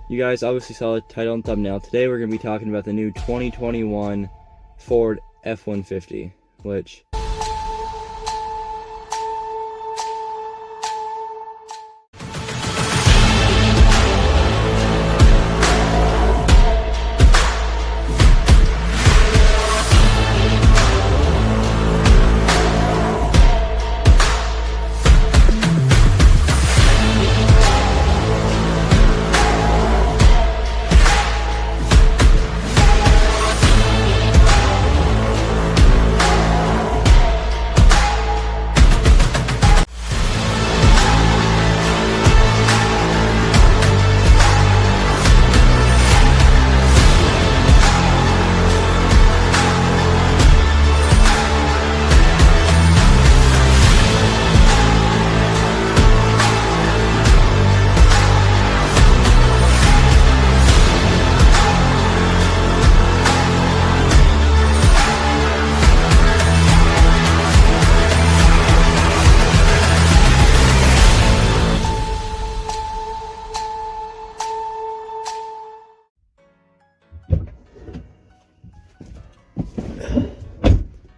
You guys obviously saw the title and thumbnail. Today we're going to be talking about the new 2021 Ford F150, which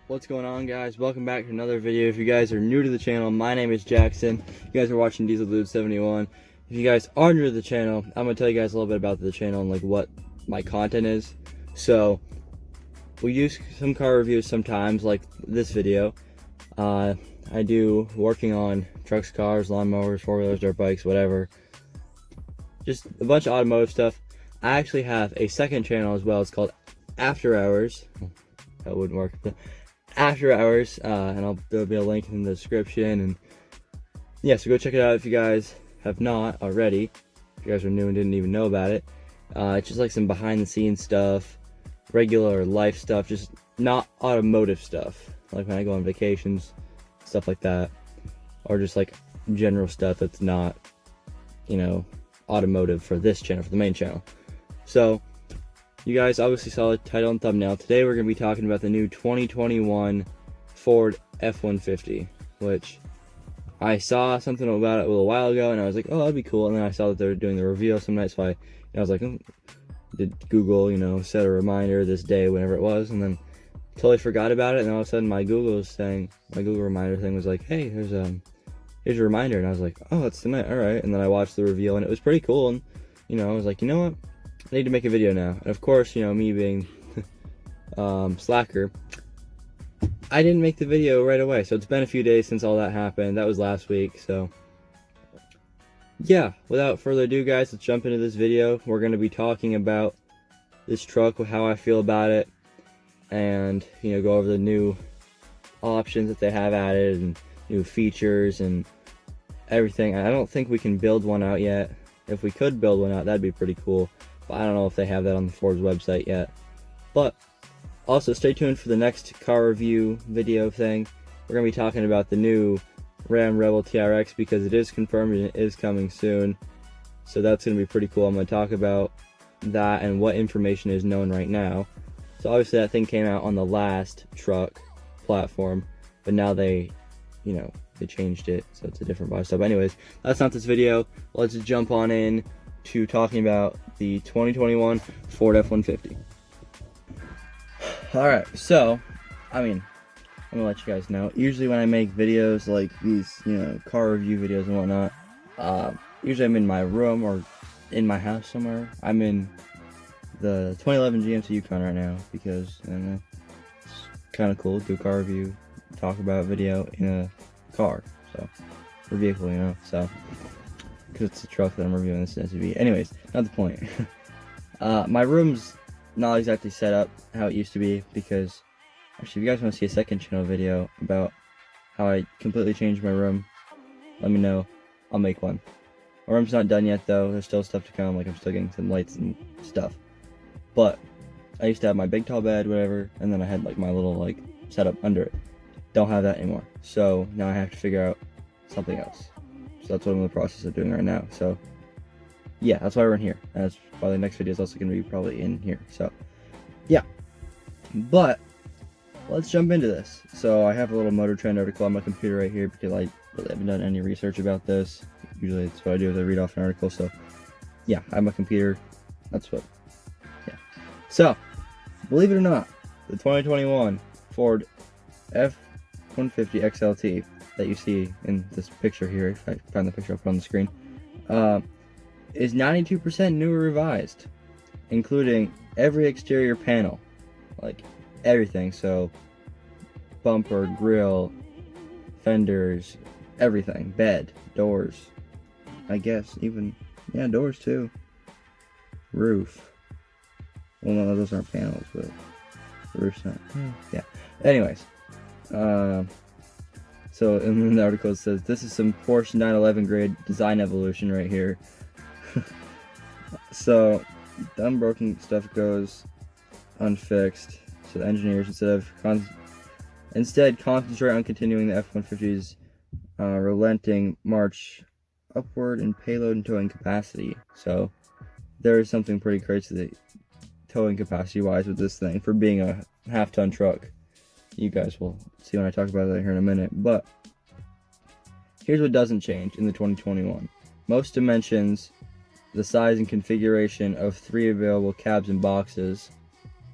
what's going on, guys? Welcome back to another video. If you guys are new to the channel, my name is Jackson. You guys are watching Diesel Dude 71. If you guys are new to the channel, I'm gonna tell you guys a little bit about the channel and like what my content is. So we do some car reviews sometimes, like this video. I do working on trucks, cars, lawnmowers, four-wheelers, dirt bikes, whatever. Just a bunch of automotive stuff. I actually have a second channel as well. It's called After Hours. That wouldn't work. But After Hours, and there'll be a link in the description. And yeah, so go check it out if you guys have not already. If you guys are new and didn't even know about it. It's just like some behind-the-scenes stuff, regular life stuff, just not automotive stuff. Like when I go on vacations, stuff like that, or just like general stuff that's not, you know, automotive for this channel, for the main channel. So you guys obviously saw the title and thumbnail. Today we're going to be talking about the new 2021 Ford F150, which I saw something about it a little while ago, and I was like, oh, that'd be cool. And then I saw that they were doing the reveal some night, so I was like, did Google, set a reminder this day, whenever it was, and then totally forgot about it. And all of a sudden my Google reminder thing was like, hey, here's a reminder. And I was like, oh, it's tonight, all right. And then I watched the reveal, and it was pretty cool. And I was like, you know what, I need to make a video now. And of course, me being slacker, I didn't make the video right away. So it's been a few days since all that happened. That was last week. So yeah, without further ado, guys, let's jump into this video. We're going to be talking about this truck, how I feel about it, and go over the new options that they have added and new features and everything. I don't think we can build one out yet. If we could build one out, that'd be pretty cool. But I don't know if they have that on the Ford's website yet. But also stay tuned for the next car review video thing. We're going to be talking about the new Ram Rebel TRX because it is confirmed and it is coming soon. So that's going to be pretty cool. I'm going to talk about that and what information is known right now. So obviously that thing came out on the last truck platform, but now they changed it, so it's a different body style. But anyways, that's not this video. Let's jump on in to talking about the 2021 Ford F-150. Alright, so, I'm gonna let you guys know. Usually when I make videos like these, car review videos and whatnot, usually I'm in my room or in my house somewhere. I'm in the 2011 GMC Yukon right now because it's kind of cool to do a car review, talk about video in a car, so, or vehicle, so, because it's a truck that I'm reviewing, this SUV. Anyways, not the point. My room's not exactly set up how it used to be because, actually, if you guys want to see a second channel video about how I completely changed my room, let me know. I'll make one. My room's not done yet though. There's still stuff to come. Like I'm still getting some lights and stuff. But I used to have my big tall bed, whatever, and then I had like my little setup under it. Don't have that anymore. So now I have to figure out something else. So that's what I'm in the process of doing right now. So yeah, that's why we're in here. And that's why the next video is also going to be probably in here. So yeah. But let's jump into this. So I have a little Motor Trend article on my computer right here because I really haven't done any research about this. Usually that's what I do is I read off an article. So Yeah, I'm a computer. That's what. Yeah. So, believe it or not, the 2021 Ford F150 XLT that you see in this picture here, if I find the picture up on the screen, is 92% new or revised, including every exterior panel, like everything. So, bumper, grille, fenders, everything, bed, doors, I guess even, yeah, doors too, roof. Well, no, those aren't panels, but the roof's not. Yeah. Anyways, so in the article it says this is some Porsche 911 grade design evolution right here. So the unbroken stuff goes unfixed. So the engineers instead concentrate on continuing the F-150's relenting march upward in payload and towing capacity. So there is something pretty crazy towing capacity wise with this thing for being a half-ton truck. You guys will see when I talk about that here in a minute. But here's what doesn't change in the 2021. Most dimensions, the size and configuration of 3 available cabs and boxes,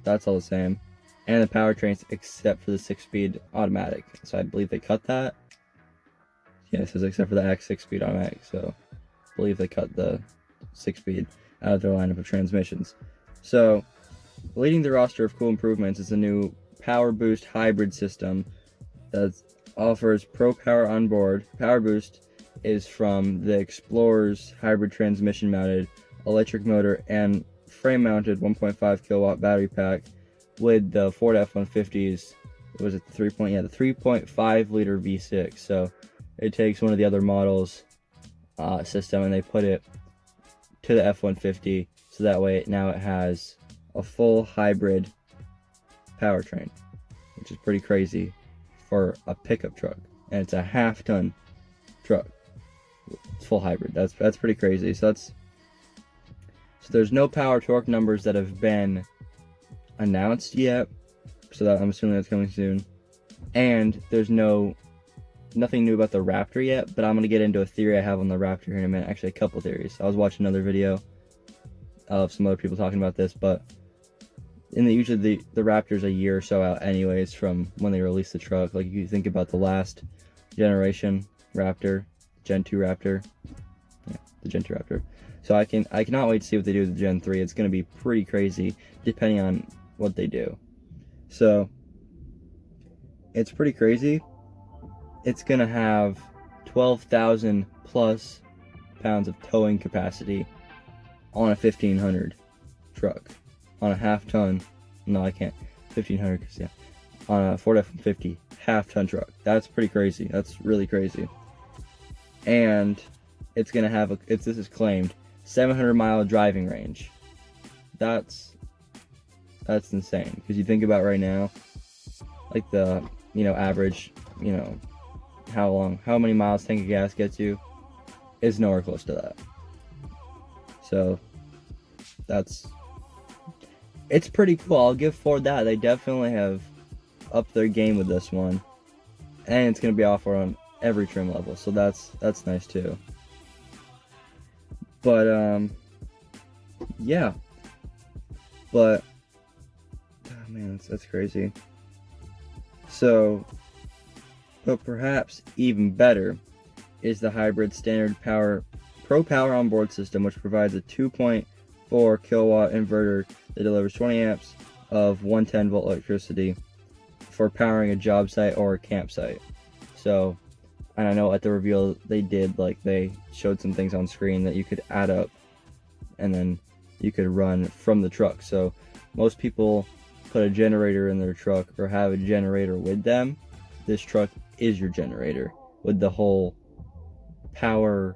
that's all the same. And the powertrains except for the 6-speed automatic. So I believe they cut that. Yeah, it says except for the X 6-speed automatic. So I believe they cut the 6-speed out of their lineup of transmissions. So leading the roster of cool improvements is a new Power Boost hybrid system that offers Pro Power on board. Power Boost is from the Explorer's hybrid transmission mounted electric motor and frame mounted 1.5 kilowatt battery pack with the Ford F150's, was it the 3.5 liter V6. So it takes one of the other models system and they put it to the F150, so that way now it has a full hybrid powertrain, which is pretty crazy for a pickup truck, and it's a half-ton truck. It's full hybrid. That's pretty crazy. So there's no power torque numbers that have been announced yet, so that I'm assuming that's coming soon. And there's nothing new about the Raptor yet, but I'm gonna get into a theory I have on the Raptor here in a minute. Actually, a couple theories. I was watching another video of some other people talking about this, but usually the Raptor's a year or so out anyways from when they release the truck. Like, if you think about the last generation Raptor, Gen 2 Raptor, yeah, the Gen 2 Raptor. So I cannot wait to see what they do with the Gen 3. It's going to be pretty crazy depending on what they do. So it's pretty crazy. It's going to have 12,000 plus pounds of towing capacity on a 1500 truck. On a half-ton, no, I can't, 1500, because yeah, on a Ford F150 half-ton truck. That's pretty crazy. That's really crazy. And it's gonna have this is claimed 700-mile driving range. That's insane, because you think about right now, like the average, how many miles tank of gas gets you is nowhere close to that. So it's pretty cool. I'll give Ford that. They definitely have upped their game with this one, and it's going to be offered on every trim level, so that's nice too. But yeah, but oh man, that's crazy. So, but perhaps even better is the hybrid standard Pro Power onboard system, which provides a 2.4 kilowatt inverter that delivers 20 amps of 110 volt electricity for powering a job site or a campsite. So, and I know at the reveal they showed some things on screen that you could add up and then you could run from the truck. So most people put a generator in their truck or have a generator with them. This truck is your generator with the whole power,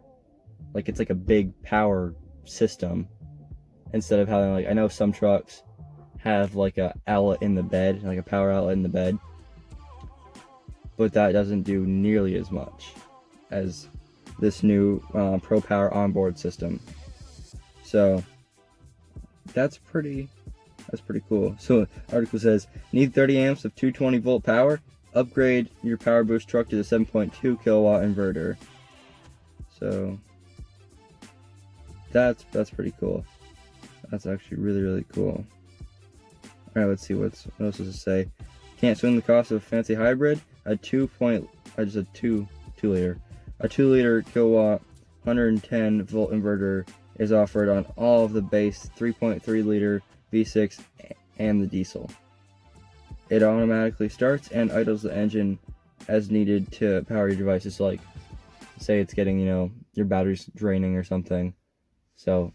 like it's like a big power system. Instead of having, like, I know some trucks have like a outlet in the bed, like a power outlet in the bed, but that doesn't do nearly as much as this new Pro Power onboard system. So that's pretty cool. So the article says, need 30 amps of 220 volt power? Upgrade your Power Boost truck to the 7.2 kilowatt inverter. So that's pretty cool. That's actually really cool. All right, let's see what else does it say. Can't swing the cost of a fancy hybrid. A 2 liter kilowatt 110 volt inverter is offered on all of the base 3.3 liter V6 and the diesel. It automatically starts and idles the engine as needed to power your devices. So, like, say it's getting, your battery's draining or something. So,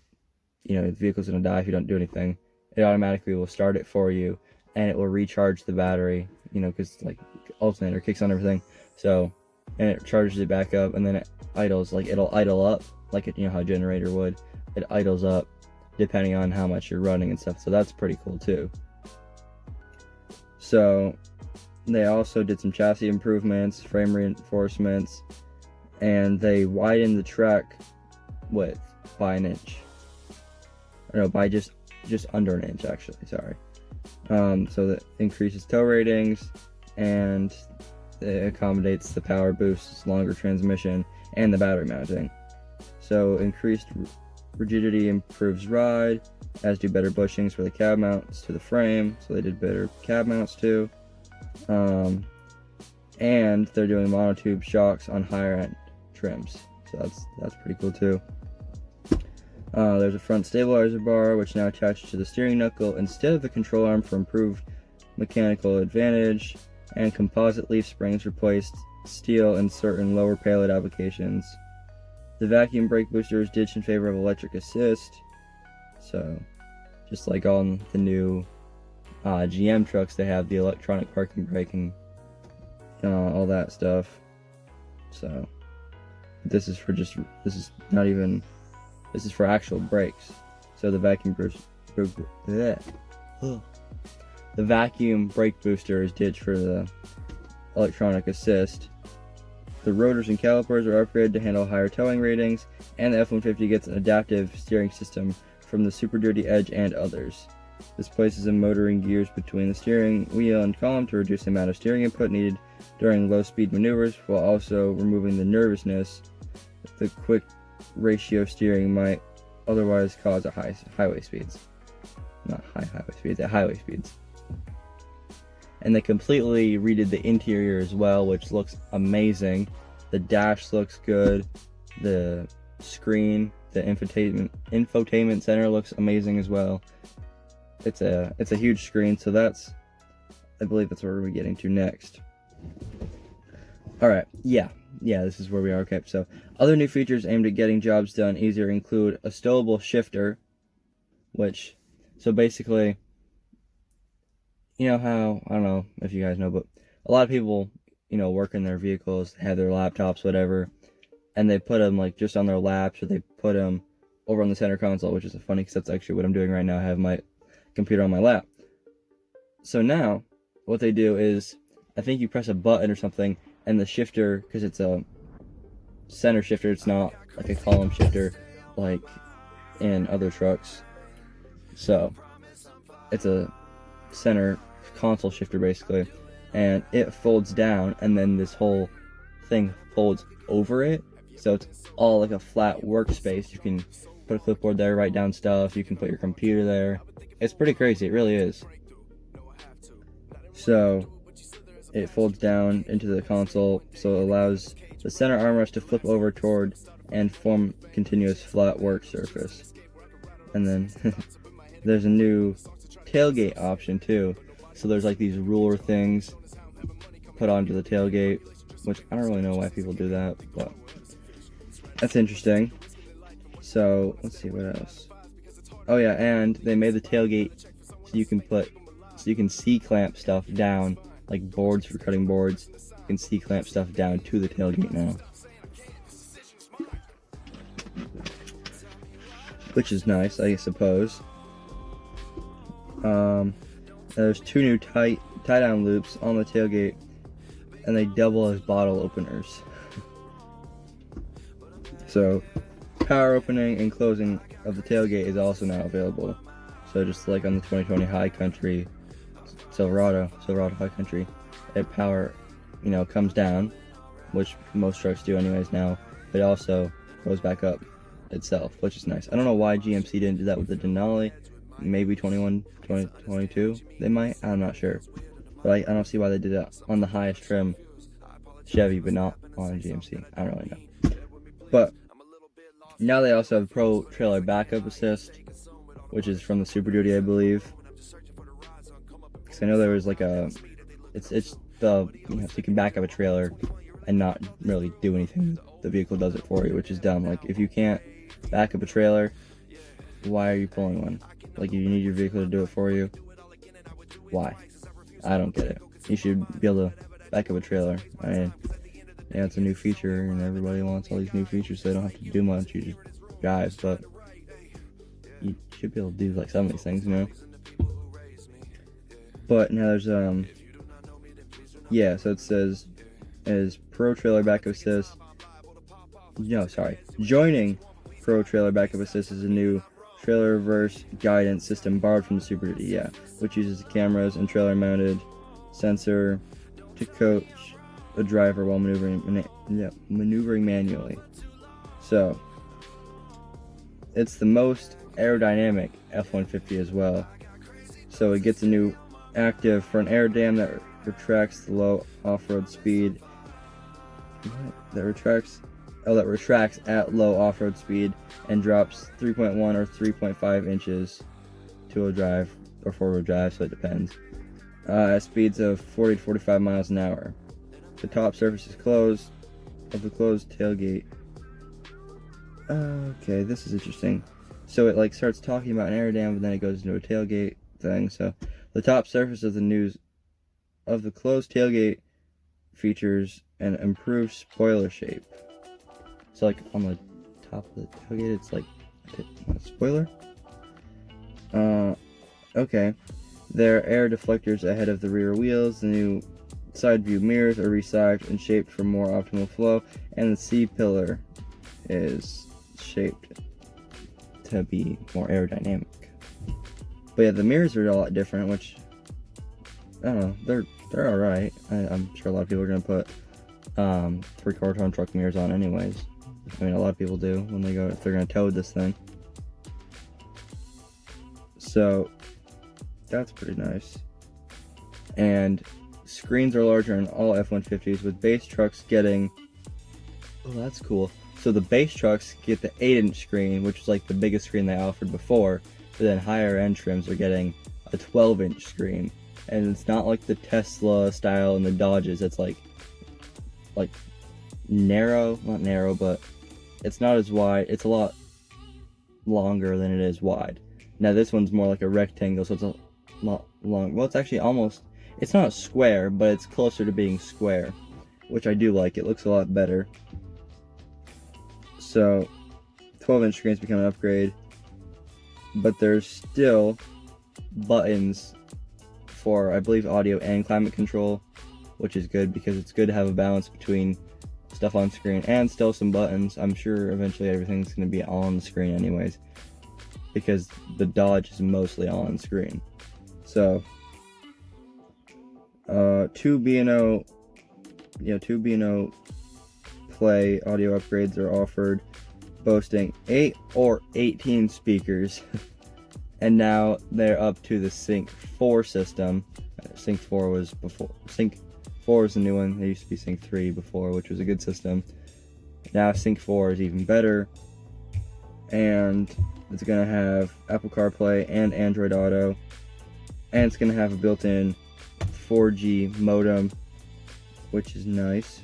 the vehicle's gonna die if you don't do anything. It automatically will start it for you, and it will recharge the battery, because like alternator kicks on everything. So, and it charges it back up, and then it idles, like it'll idle up, like how a generator would. It idles up depending on how much you're running and stuff. So that's pretty cool too. So they also did some chassis improvements, frame reinforcements, and they widened the track width by an inch. No, by just under an inch actually, sorry. So that increases tow ratings, and it accommodates the power boosts, longer transmission, and the battery mounting. So increased rigidity improves ride, as do better bushings for the cab mounts to the frame. So they did better cab mounts too. And they're doing monotube shocks on higher end trims. So that's pretty cool too. There's a front stabilizer bar, which now attached to the steering knuckle instead of the control arm for improved mechanical advantage, and composite leaf springs replaced steel in certain lower payload applications. The vacuum brake booster is ditched in favor of electric assist. So, just like on the new GM trucks, they have the electronic parking brake and all that stuff. So, this is for actual brakes. So the vacuum brake booster is ditched for the electronic assist. The rotors and calipers are upgraded to handle higher towing ratings, and the F-150 gets an adaptive steering system from the Super Dirty Edge and others. This places a motoring gears between the steering wheel and column to reduce the amount of steering input needed during low-speed maneuvers, while also removing the nervousness that the quick ratio steering might otherwise cause at highway speeds. Not highway speeds, at highway speeds. And they completely redid the interior as well, which looks amazing. The dash looks good. The screen, the infotainment center looks amazing as well. It's a huge screen, so I believe that's where we're getting to next. Alright, yeah, this is where we are. Okay, so other new features aimed at getting jobs done easier include a stowable shifter, so basically, how, I don't know if you guys know, but a lot of people, work in their vehicles, have their laptops, whatever, and they put them, like, just on their laps, or they put them over on the center console, which is funny, because that's actually what I'm doing right now. I have my computer on my lap. So now, what they do is, I think you press a button or something, and the shifter, because it's a center shifter, it's not like a column shifter, like in other trucks. So, it's a center console shifter basically, and it folds down, and then this whole thing folds over it, so it's all like a flat workspace. You can put a clipboard there, write down stuff, you can put your computer there. It's pretty crazy, it really is. So it folds down into the console, so it allows the center armrest to flip over toward and form continuous flat work surface. And then there's a new tailgate option too. So there's like these ruler things put onto the tailgate, which I don't really know why people do that, but that's interesting. So let's see what else. Oh yeah, and they made the tailgate so you can C-clamp stuff down, like boards for cutting boards. You can C-clamp stuff down to the tailgate now, which is nice, I suppose. There's 2 new tie-down loops on the tailgate, and they double as bottle openers. So, power opening and closing of the tailgate is also now available. So just like on the 2020 High Country, Silverado High Country, power, comes down, which most trucks do anyways now, but it also goes back up itself, which is nice. I don't know why GMC didn't do that with the Denali. Maybe 2022 they might. I'm not sure, but I don't see why they did it on the highest trim Chevy, but not on GMC. I don't really know. But now they also have Pro Trailer Backup Assist, which is from the Super Duty, I believe. Because I know there was like a, it's the, you know, so you can back up a trailer and not really do anything. The vehicle does it for you, which is dumb. Like, if you can't back up a trailer, why are you pulling one? Like, you need your vehicle to do it for you. Why? I don't get it. You should be able to back up a trailer. I mean, yeah, it's a new feature, and everybody wants all these new features, so they don't have to do much. You just drive, but you should be able to do like some of these things, you know. But now there's yeah, so it says is Pro Trailer Backup Assist. No, sorry. Joining Pro Trailer Backup Assist is a new trailer reverse guidance system borrowed from the Super Duty, yeah, which uses cameras and trailer mounted sensor to coach a driver while maneuvering manually. So it's the most aerodynamic F-150 as well. So it gets a new active front air dam that retracts the low off-road speed. That retracts at low off-road speed and drops 3.1 or 3.5 inches to a drive or four-wheel drive, so it depends. At speeds of 40 to 45 miles an hour. The top surface is closed of the closed tailgate. Okay, this is interesting. So it like starts talking about an air dam, but then it goes into a tailgate thing. So the top surface of the closed tailgate features an improved spoiler shape. So like on the top of the tailgate, it's like a spoiler. Okay. There are air deflectors ahead of the rear wheels. The new side view mirrors are resized and shaped for more optimal flow, and the C-pillar is shaped to be more aerodynamic. But yeah, the mirrors are a lot different, which I don't know, they're alright. I'm sure a lot of people are gonna put 3/4 ton truck mirrors on anyways. I mean, a lot of people do when they go, if they're gonna tow this thing. So that's pretty nice. And screens are larger in all F-150s, with base trucks getting, oh, that's cool. So the base trucks get the 8-inch screen, which is like the biggest screen they offered before, but then higher end trims are getting a 12-inch screen. And it's not like the Tesla style and the Dodges. It's like narrow, not narrow, but it's not as wide. It's a lot longer than it is wide. Now this one's more like a rectangle, so it's a lot long. Well, it's actually almost, it's not square, but it's closer to being square, which I do like. It looks a lot better. So 12-inch screens become an upgrade, but there's still buttons for, I believe, audio and climate control, which is good because it's good to have a balance between stuff on screen and still some buttons. I'm sure eventually everything's going to be on the screen anyways, because the Dodge is mostly on screen. So two B&O Play audio upgrades are offered, boasting 8 or 18 speakers. And now they're up to the Sync 4 system. Sync 4 was before. Sync 4 is the new one. There used to be Sync 3 before, which was a good system. Now Sync 4 is even better. And it's going to have Apple CarPlay and Android Auto. And it's going to have a built-in 4G modem, which is nice.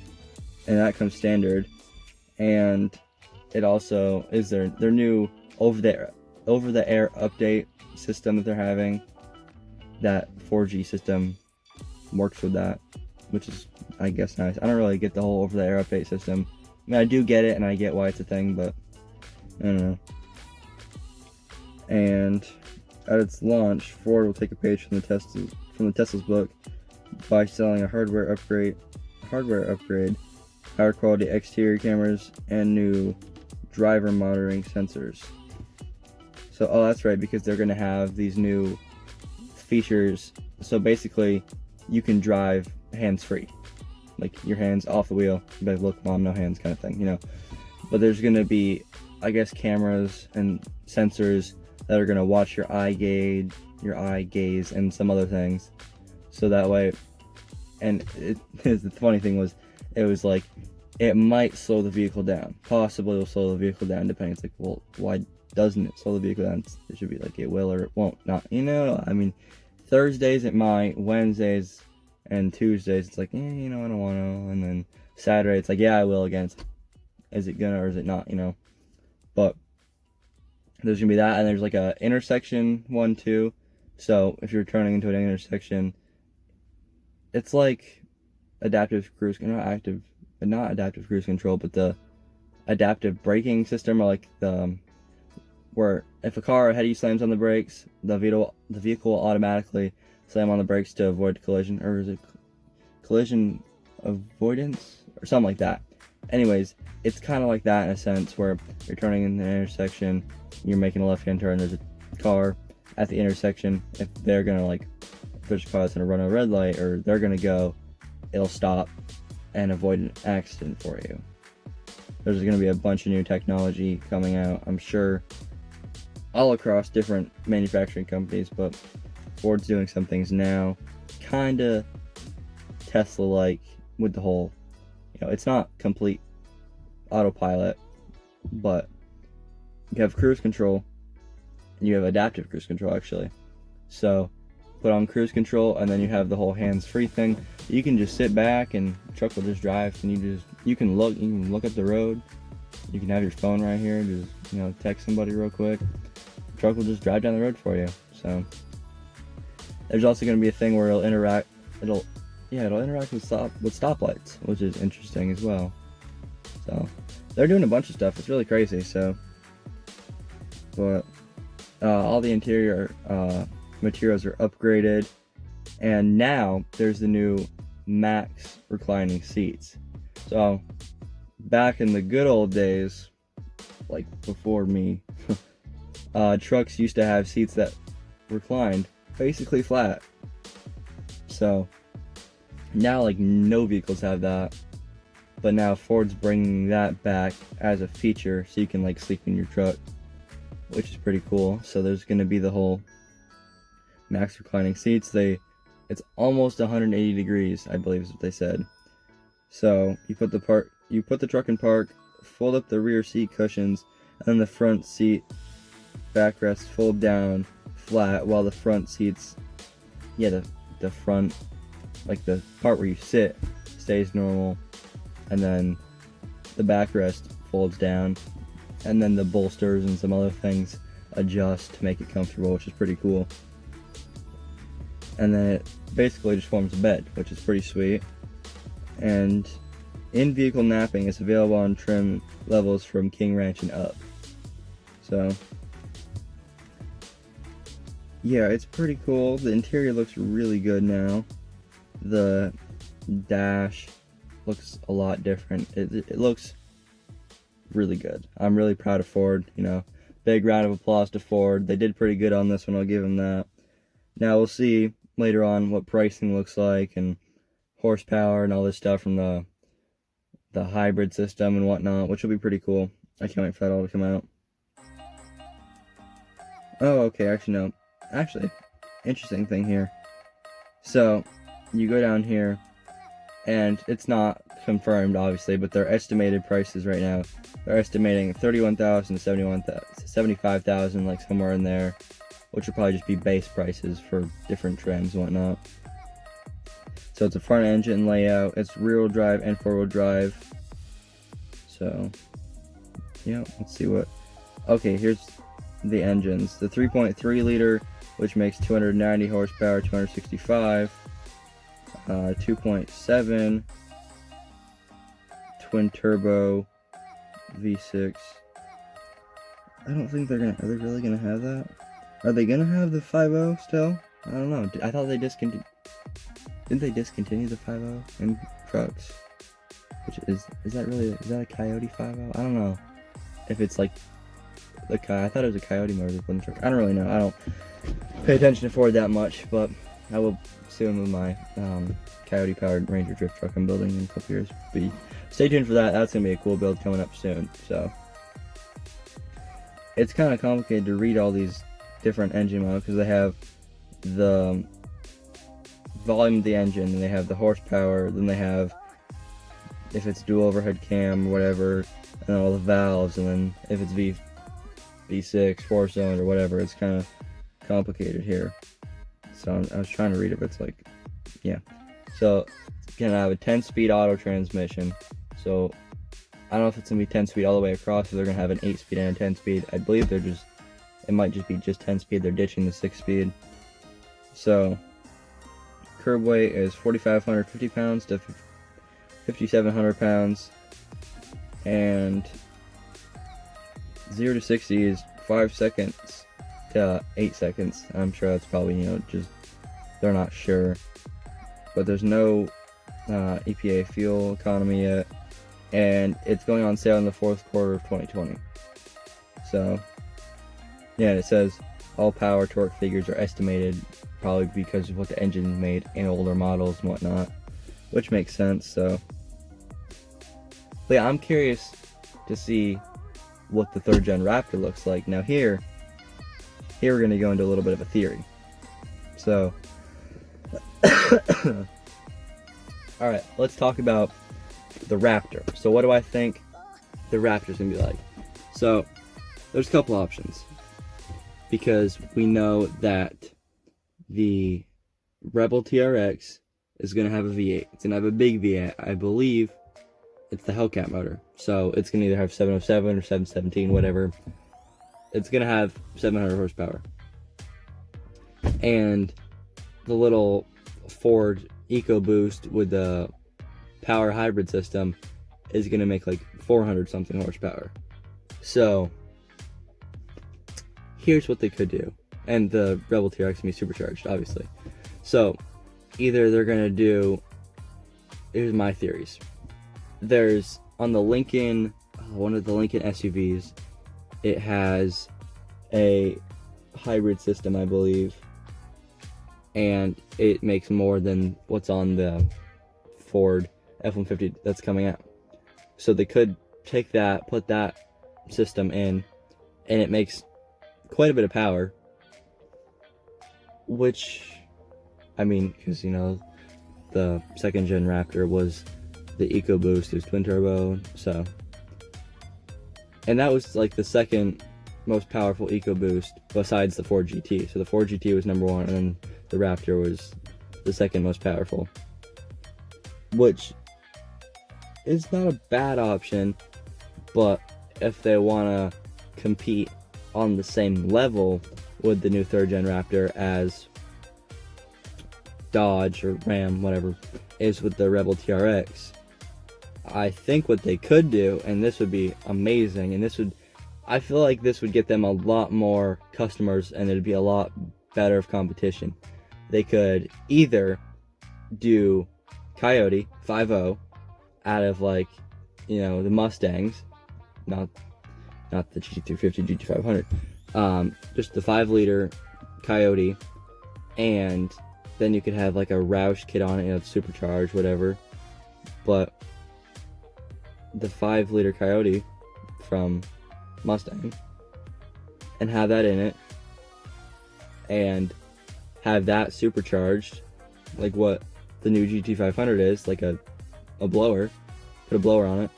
And that comes standard. And it also is their new over-the-air update system that they're having. That 4G system works with that, which is, I guess, nice. I don't really get the whole over-the-air update system. I mean, I do get it, and I get why it's a thing, but I don't know. And at its launch, Ford will take a page from the Tesla's book by selling a hardware upgrade, higher quality exterior cameras, and new driver monitoring sensors. So, oh, that's right, because they're going to have these new features. So basically, you can drive hands-free, like your hands off the wheel. You're like, look, mom, no hands, kind of thing, you know. But there's going to be I guess, cameras and sensors that are gonna watch your eye gaze, and some other things. So that way, and the funny thing was, it was like, it might slow the vehicle down. Possibly will slow the vehicle down, depending. It's like, well, why doesn't it slow the vehicle down? It should be like it will or it won't. Not, you know, I mean, Thursdays it might, Wednesdays and Tuesdays it's like, you know, I don't want to. And then Saturday it's like, yeah, I will again. It's like, is it gonna or is it not, you know? But there's gonna be that, and there's like a intersection one too. So if you're turning into an intersection, it's like adaptive cruise, not adaptive cruise control, but the adaptive braking system, or like the where if a car ahead of you slams on the brakes, the vehicle will automatically slam on the brakes to avoid collision, or is it collision avoidance or something like that. Anyways, it's kind of like that in a sense, where you're turning in an intersection, you're making a left-hand turn, there's a car at the intersection. If they're gonna if there's a car that's gonna run a red light, or they're gonna go, it'll stop and avoid an accident for you. There's gonna be a bunch of new technology coming out, I'm sure, all across different manufacturing companies, but Ford's doing some things now, kinda Tesla-like, with the whole, you know, it's not complete autopilot, but you have cruise control, and you have adaptive cruise control, actually. So put on cruise control, and then you have the whole hands-free thing. You can just sit back and the truck will just drive, and you can look up the road. You can have your phone right here, just, you know, text somebody real quick. The truck will just drive down the road for you. So there's also going to be a thing where it'll interact with stoplights, which is interesting as well. So they're doing a bunch of stuff. It's really crazy. So, but all the interior materials are upgraded, and now there's the new Max reclining seats. So back in the good old days, like before me, trucks used to have seats that reclined basically flat. So now, like, no vehicles have that, but now Ford's bringing that back as a feature, so you can like sleep in your truck, which is pretty cool. So there's going to be the whole Max reclining seats. It's almost 180 degrees, I believe is what they said. So you put the truck in park, fold up the rear seat cushions, and then the front seat backrest fold down flat, while the front seats, the front, like the part where you sit, stays normal, and then the backrest folds down, and then the bolsters and some other things adjust to make it comfortable, which is pretty cool. And then it basically just forms a bed, which is pretty sweet. And in-vehicle napping is available on trim levels from King Ranch and up. So yeah, it's pretty cool. The interior looks really good now. The dash looks a lot different. It looks really good. I'm really proud of Ford, you know. Big round of applause to Ford. They did pretty good on this one, I'll give them that. Now we'll see later on what pricing looks like, and horsepower and all this stuff from the hybrid system and whatnot, which will be pretty cool. I can't wait for that all to come out. Oh, okay, actually, interesting thing here. So you go down here, and it's not confirmed obviously, but their estimated prices right now, they're estimating $31,000 to $75,000, like somewhere in there, which will probably just be base prices for different trims and whatnot. So it's a front engine layout, it's rear-wheel drive and four-wheel drive. So yeah, let's see what, okay, here's the engines. The 3.3 liter, which makes 290 horsepower, 265, 2.7 twin turbo V6. I don't think are they really gonna have that? Are they gonna have the 5.0 still? I don't know. I thought they discontinued. Didn't they discontinue the 5.0 in trucks? Which is that a Coyote 5.0? I don't know if it's like I thought it was a Coyote motor they put in the truck. I don't really know. I don't pay attention to Ford that much, but I will soon with my Coyote powered Ranger drift truck I'm building in a couple years. But stay tuned for that. That's gonna be a cool build coming up soon. So it's kind of complicated to read all these different engine models because they have the volume of the engine, and they have the horsepower, then they have if it's dual overhead cam or whatever, and then all the valves, and then if it's V6, 4-cylinder, whatever. It's kind of complicated here. So I was trying to read it, but it's like, yeah. So it's gonna have a 10-speed auto transmission. So I don't know if it's gonna be 10-speed all the way across, or they're gonna have an 8-speed and a 10-speed. I believe it might just be just 10-speed. They're ditching the 6-speed. So curb weight is 4,550 pounds to 5,700 pounds, and 0 to 60 is 5 seconds to 8 seconds. I'm sure that's probably, just they're not sure, but there's no EPA fuel economy yet, and it's going on sale in the 4th quarter of 2020. So yeah, it says all power torque figures are estimated, probably because of what the engine made in older models and whatnot, which makes sense. So but yeah, I'm curious to see what the 3rd gen Raptor looks like. Now here we're going to go into a little bit of a theory. So alright, let's talk about the Raptor. So what do I think the Raptor's going to be like? So there's a couple options, because we know that the Rebel TRX is going to have a V8. It's going to have a big V8. I believe it's the Hellcat motor. So it's going to either have 707 or 717, whatever. It's going to have 700 horsepower. And the little Ford EcoBoost with the power hybrid system is going to make like 400 something horsepower. So here's what they could do. And the Rebel TRX is going to be supercharged, obviously. So either they're going to do, here's my theories. There's on the Lincoln, one of the Lincoln SUVs, it has a hybrid system, I believe, and it makes more than what's on the Ford F-150 that's coming out. So they could take that, put that system in, and it makes quite a bit of power, which, I mean, because the 2nd gen Raptor was the EcoBoost, is twin turbo, so, and that was like the 2nd most powerful EcoBoost besides the Ford GT. So the Ford GT was number 1, and then the Raptor was the 2nd most powerful, which is not a bad option. But if they want to compete on the same level with the new 3rd gen Raptor as Dodge or Ram, whatever, is with the Rebel TRX, I think what they could do, and this would be amazing, and I feel like this would get them a lot more customers, and it'd be a lot better of competition. They could either do Coyote 5.0 out of the Mustangs, not the GT350, GT500, just the 5-liter Coyote, and then you could have like a Roush kit on it, supercharged, whatever, but the 5-liter Coyote from Mustang, and have that in it, and have that supercharged like what the new GT500 is, like a blower, put a blower on it,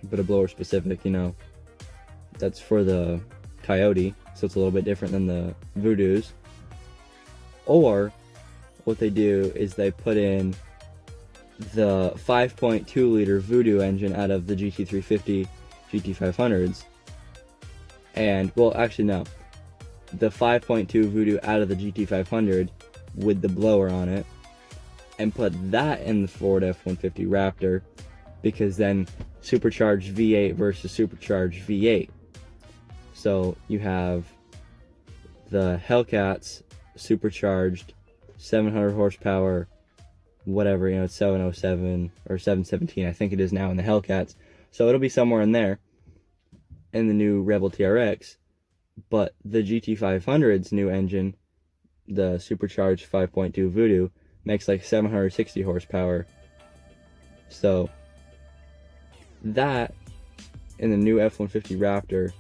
but a blower specific, that's for the Coyote, so it's a little bit different than the Voodoos. Or what they do is they put in the 5.2 liter Voodoo engine out of the GT350 GT500s, and well, actually no, the 5.2 Voodoo out of the GT500 with the blower on it, and put that in the Ford F150 Raptor, because then supercharged V8 versus supercharged V8. So you have the Hellcats supercharged 700 horsepower, whatever, it's 707 or 717, I think it is now in the Hellcats. So it'll be somewhere in there in the new Rebel TRX. But the GT500's new engine, the supercharged 5.2 Voodoo, makes like 760 horsepower. So that in the new F-150 Raptor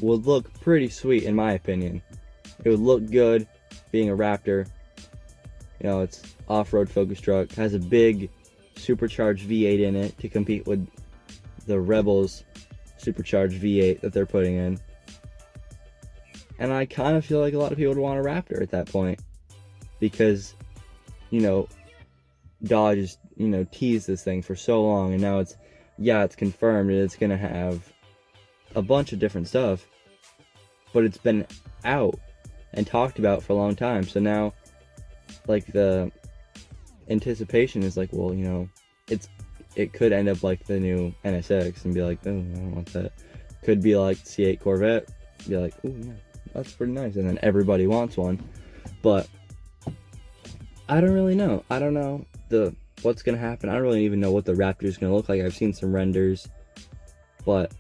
would look pretty sweet in my opinion. It would look good being a Raptor. You know, it's off-road focus truck, has a big supercharged V8 in it to compete with the Rebels supercharged V8 that they're putting in. And I kind of feel like a lot of people would want a Raptor at that point, because, you know, Dodge has, you know, teased this thing for so long, and now it's confirmed that it's gonna have a bunch of different stuff, but it's been out and talked about for a long time. So now, like, the anticipation is like, well, you know, it could end up like the new NSX and be like, oh, I don't want that. Could be like C8 Corvette, be like, oh yeah, that's pretty nice, and then everybody wants one. But I don't really know. I don't know what's gonna happen. I don't really even know what the Raptor is gonna look like. I've seen some renders, but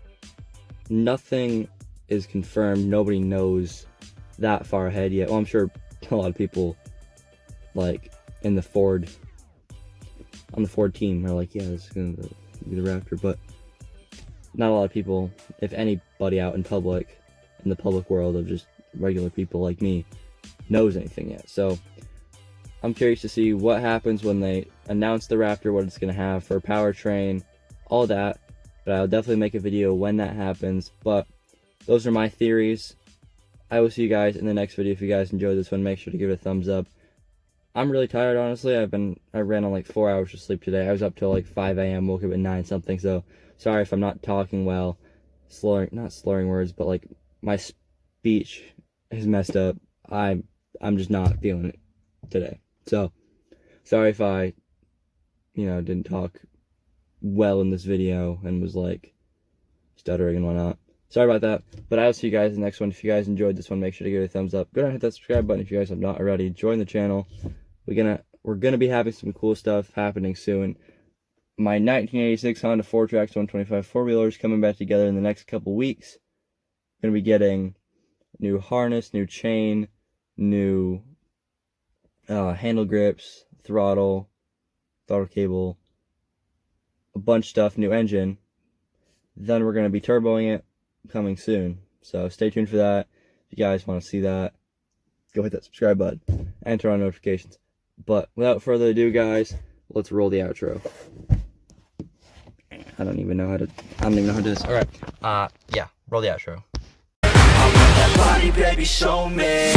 nothing is confirmed. Nobody knows that far ahead yet. Well, I'm sure a lot of people, like, on the Ford team, are like, yeah, this is gonna be the Raptor, but not a lot of people, if anybody out in public, in the public world of just regular people like me, knows anything yet. So I'm curious to see what happens when they announce the Raptor, what it's gonna have for powertrain, all that. But I'll definitely make a video when that happens. But those are my theories. I will see you guys in the next video. If you guys enjoyed this one, make sure to give it a thumbs up. I'm really tired, honestly. I ran on like 4 hours of sleep today. I was up till like 5 a.m., woke up at 9 something, so sorry if I'm not talking well, not slurring words, but like my speech is messed up. I'm just not feeling it today. So sorry if I, you know, didn't talk well in this video and was like stuttering and whatnot. Sorry about that, but I'll see you guys in the next one. If you guys enjoyed this one, make sure to give it a thumbs up. Go ahead and hit that subscribe button if you guys have not already. Join the channel. We're gonna be having some cool stuff happening soon. My 1986 Honda 4Trax 125 four-wheeler is coming back together in the next couple weeks. Gonna be getting new harness, new chain, new handle grips, throttle cable, a bunch of stuff, new engine. Then we're gonna be turboing it, coming soon. So stay tuned for that. If you guys want to see that, go hit that subscribe button and turn on notifications. But without further ado, guys, let's roll the outro. I don't even know how to do this. Alright. Yeah, roll the outro. That body, baby, show me.